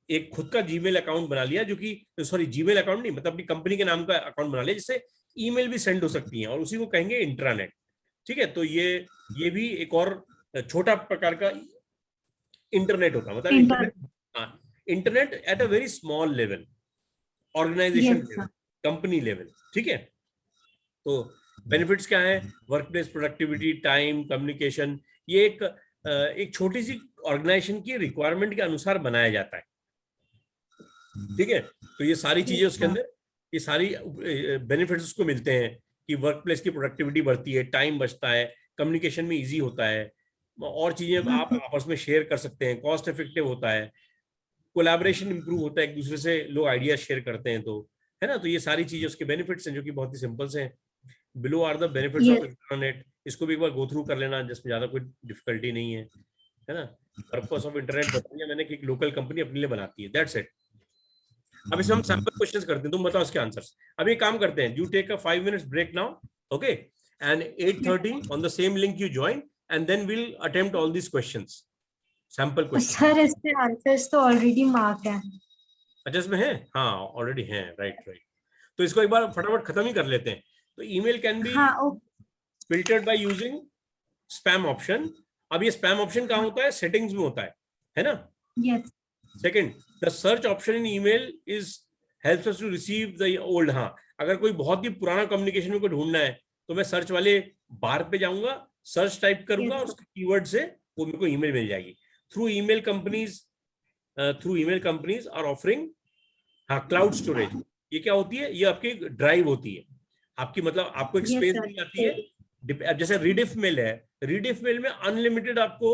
एक खुद का जीमेल अकाउंट बना लिया, जो कि सॉरी जीमेल अकाउंट नहीं, मतलब अपनी कंपनी के नाम का अकाउंट बना लिया जिससे ईमेल भी सेंड हो सकती है, और उसी को कहेंगे इंट्रानेट. ठीक है, तो ये भी एक और छोटा प्रकार का इंटरनेट होता है. मतलब internet at a very small level, organisation level, company level. ठीक है. तो बेनिफिट्स क्या है? Work place productivity, time, communication. ये एक छोटी सी ऑर्गेनाइजेशन की रिक्वायरमेंट के अनुसार बनाया जाता है. ठीक है, तो ये सारी चीजें उसके अंदर, ये सारी बेनिफिट्स उसको मिलते हैं कि वर्क प्लेस की प्रोडक्टिविटी बढ़ती है, टाइम बचता है, कम्युनिकेशन में इजी होता है, और चीजें आप आपस में शेयर कर सकते हैं, कॉस्ट इफेक्टिव होता है, कोलैबोरेशन इंप्रूव होता है, एक दूसरे से लोग आइडिया शेयर करते हैं, तो है ना. तो ये सारी चीजें उसके बेनिफिट्स हैं जो कि बहुत ही सिंपल से हैं. Below are the benefits of internet. इसको भी एक बार गो थ्रू कर लेना, जिसमें ज्यादा कोई डिफिकल्टी नहीं है, है ना. पर्पस ऑफ इंटरनेट बताइए मैंने कि एक लोकल कंपनी अपने लिए बनाती है, दैट्स इट. अब इसमें हम सैंपल क्वेश्चंस करते हैं, तुम बताओ इसके आंसर्स. अब ये काम करते हैं, you take a 5 minutes break now, okay, and 8:30 on the same link you join, and then we'll attempt all these questions. Sample question. Sir इसके आंसर्स तो ऑलरेडी मार्क है। अच्छा इसमें है, हाँ ऑलरेडी है, राइट राइट। तो इसको एक बार फटाफट खत्म ही कर लेते हैं। तो ईमेल कैन बी हाँ okay. Filtered by using spam option. अब ये स्पैम ऑप्शन कहाँ होता है? सेटिंग्स में होता है ना? Yes. Second, the search option in email is helps us to receive the old. हाँ, अगर कोई बहुत ही पुराना कम्युनिकेशन में कोई ढूंढना है तो मैं सर्च वाले बार पे जाऊंगा, सर्च टाइप करूंगा और उसके कीवर्ड से वो मेरे को ईमेल मिल जाएगी। Through email companies are offering, हाँ, क्लाउड स्टोरेज। ये क्या होती है? ये आपकी ड्राइव होती है आपकी, मतलब आपको एक स्पेस दी जाती है। जैसे रीडिफ मेल है, रीडिफ मेल में अनलिमिटेड आपको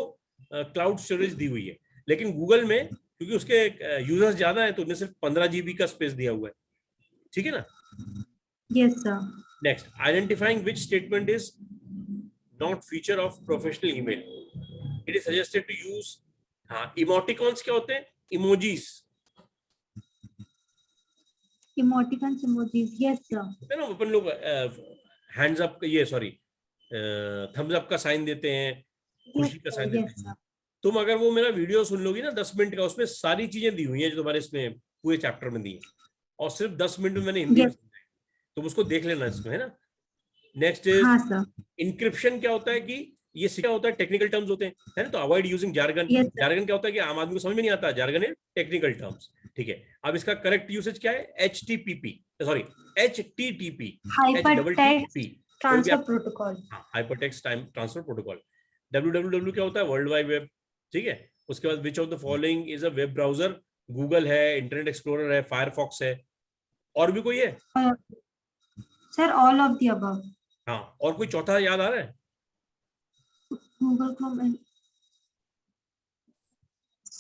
क्लाउड स्टोरेज दी हुई है, लेकिन गूगल में क्योंकि उसके यूजर्स ज्यादा है तो उन्हें सिर्फ 15 GB का स्पेस दिया हुआ है। ठीक है ना? Yes sir. Next, identifying which statement is not feature of professional email, it is suggested to use, हाँ, इमोटिकॉन्स क्या होते हैं? Emojis emoticons, emojis, yes sir. है ना? अपन लोग हैंड्स अप, ये सॉरी, थम्स अप का साइन देते हैं, खुशी का साइन देते हैं। तुम अगर वो मेरा वीडियो सुन लोगी ना 10 मिनट का, उसमें सारी चीजें दी हुई हैं जो तुम्हारे इसमें पूरे चैप्टर में दी है, और सिर्फ 10 मिनट में मैंने हिंदी में समझाई। तुम उसको देख लेना इसमें, है ना? नेक्स्ट इज हाँ सर। इंक्रिप्शन। क्या होता है कि ये क्या होता है? टेक्निकल टर्म्स होते हैं, है ना? तो avoid using jargon. Yes, sir. Jargon क्या होता है कि आम आदमी को समझ में नहीं आता, जार्गन है टेक्निकल टर्म्स। ठीक है, अब इसका करेक्ट यूसेज क्या है? HTTP, sorry, HTTP, hypertext transfer protocol. Hypertext time transfer protocol. WWW क्या होता है? World wide web. ठीक है, उसके बाद which of the following is a web browser? Google है, इंटरनेट एक्सप्लोरर है, फायरफॉक्स है, और भी कोई है? Sir all of the above. हाँ, और कोई चौथा याद आ रहा है? गूगल क्रोम एंड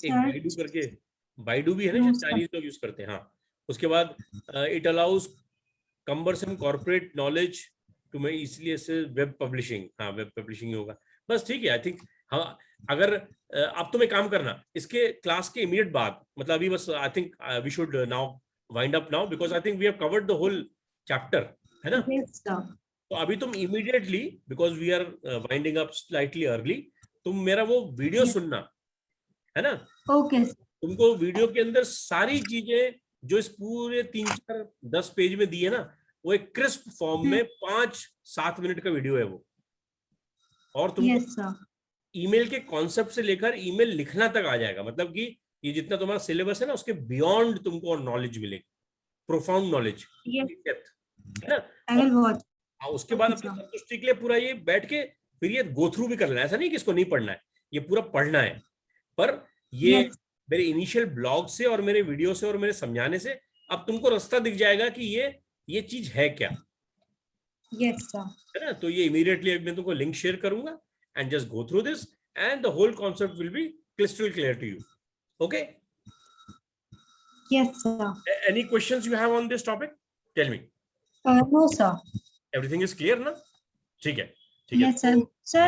एक बाइडू करके, बाइडू भी है ना, चाइनीज लोग यूज करते हैं। हाँ, उसके बाद it allows cumbersome corporate knowledge to, मैं इसलिए से वेब पब्लिशिंग, हाँ वेब पब्लिशिंग होगा बस। ठीक है, आई थिंक। हाँ, अगर अब तुम एक काम करना, इसके क्लास के इमीडिएट बाद, मतलब अभी बस, I think we should now wind up now, because I think we have covered the whole chapter, है ना? Yes, sir. तो अभी तुम immediately, because we are winding up slightly early, तुम मेरा वो वीडियो सुनना, है ना? ओके। तुमको वीडियो के अंदर सारी चीजें जो इस पूरे 3-4-10 पेज में दी है ना, वो एक क्रिस्प फॉर्म में 5-7 मिनट का वीडियो है वो। और तुमको ईमेल के कॉन्सेप्ट से लेकर ईमेल लिखना तक आ जाएगा, मतलब कि ये जितना तुम्हारा सिलेबस है ना, उसके बियॉन्ड तुमको और नॉलेज मिलेगी, प्रोफाउंड नॉलेज, है ना? और उसके बाद अपनी संतुष्टि के लिए पूरा ये बैठ के फिर ये गो थ्रू भी कर लेना, ऐसा नहीं कि इसको नहीं पढ़ना है, ये पूरा पढ़ना है। पर ये मेरे इनिशियल ब्लॉग से और मेरे वीडियो से और मेरे समझाने से अब तुमको रास्ता दिख जाएगा कि ये चीज है क्या। Yes sir. है ना? तो ये इमीडिएटली मैं तुमको लिंक शेयर करूंगा, and just go through this and the whole concept will be crystal clear to you. Okay? Yes sir. Any questions you have on this topic? Tell me. No sir. Everything is clear ना? ठीक है, ठीक है। Yes, sir. Sir,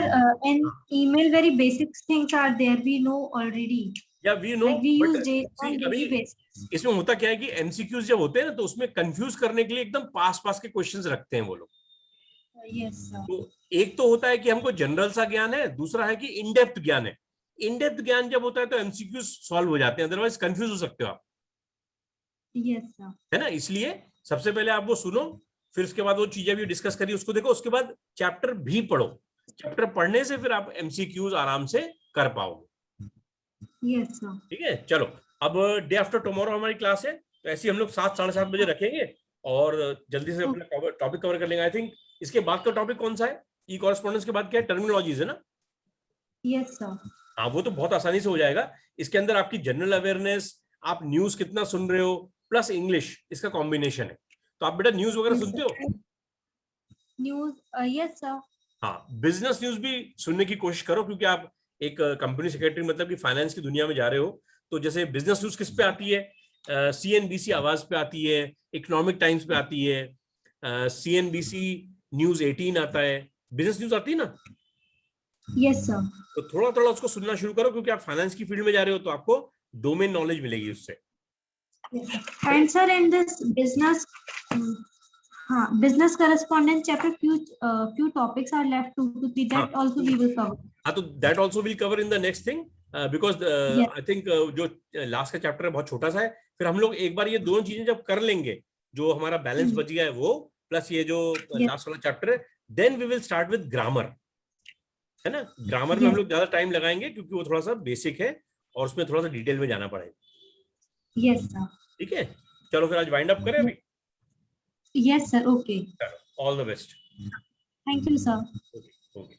in email, very basic things are there. We know already. Yeah, we know. Like we But use on daily basis. इसमें होता क्या है कि MCQs जब होते हैं ना, तो उसमें कंफ्यूज करने के लिए एकदम पास के क्वेश्चंस रखते हैं वो लोग। Yes, sir. तो एक तो होता है कि हमको जनरल सा ज्ञान है, दूसरा है कि इन डेप्थ ज्ञान है। इन डेप्थ ज्ञान जब होता है तो MCQs सॉल्व हो जाते हैं, अदरवाइज कंफ्यूज हो सकते हो आप। Yes, sir. है ना? इसलिए सबसे पहले आप वो सुनो, फिर उसके बाद वो चीजें भी डिस्कस करिए, उसको देखो, उसके बाद चैप्टर भी पढ़ो। चैप्टर पढ़ने से फिर आप MCQs आराम से कर पाओगे। Yes, sir. ठीक है, चलो। अब डे आफ्टर टुमारो हमारी क्लास है, तो ऐसे हम लोग 7-7:30 बजे रखेंगे और जल्दी से अपना टॉपिक कवर कर लेंगे। आई थिंक इसके बाद का टॉपिक कौन सा है? ई कॉरेस्पॉन्डेंस के बाद क्या है? टर्मिनोलॉजीज, है ना? Yes, sir. हाँ, वो तो बहुत आसानी से हो जाएगा। इसके अंदर आपकी जनरल अवेयरनेस, आप न्यूज कितना सुन रहे हो, प्लस इंग्लिश, इसका कॉम्बिनेशन है। तो आप बेटा न्यूज वगैरह सुनते हो? News, yes, sir. हाँ, बिजनेस न्यूज भी सुनने की कोशिश करो, क्योंकि आप एक कंपनी सेक्रेटरी, मतलब कि फाइनेंस की दुनिया में जा रहे हो। तो जैसे बिजनेस न्यूज किस पे आती है? CNBC आवाज पे आती है, इकोनॉमिक टाइम्स पे आती है, CNBC न्यूज 18 आता है, बिजनेस न्यूज आती है ना? Yes, sir. तो थोड़ा थोड़ा उसको सुनना शुरू करो, क्योंकि आप फाइनेंस की फील्ड में जा रहे हो, तो आपको डोमेन नॉलेज मिलेगी उससे। And sir, in this business, business correspondence chapter, few topics are left, 2 to 3. That also we will cover. हाँ, तो that also will cover in the next thing. Because Yes. I think जो last का chapter है बहुत छोटा सा है, फिर हम लोग एक बार ये दोनों चीजें जब कर लेंगे, जो हमारा बैलेंस बच गया है वो, प्लस ये जो Yes. लास्ट वाला चैप्टर है, then we will start with grammar, है ना। ग्रामर में हम Yes. लोग ज्यादा टाइम लगाएंगे क्योंकि वो थोड़ा सा बेसिक है और उसमें थोड़ा सा डिटेल में जाना पड़ेगा। Yes, sir. ठीक है, चलो फिर आज वाइंड अप करें अभी। Yes, sir. Okay. All the best. Thank you, sir. Okay okay.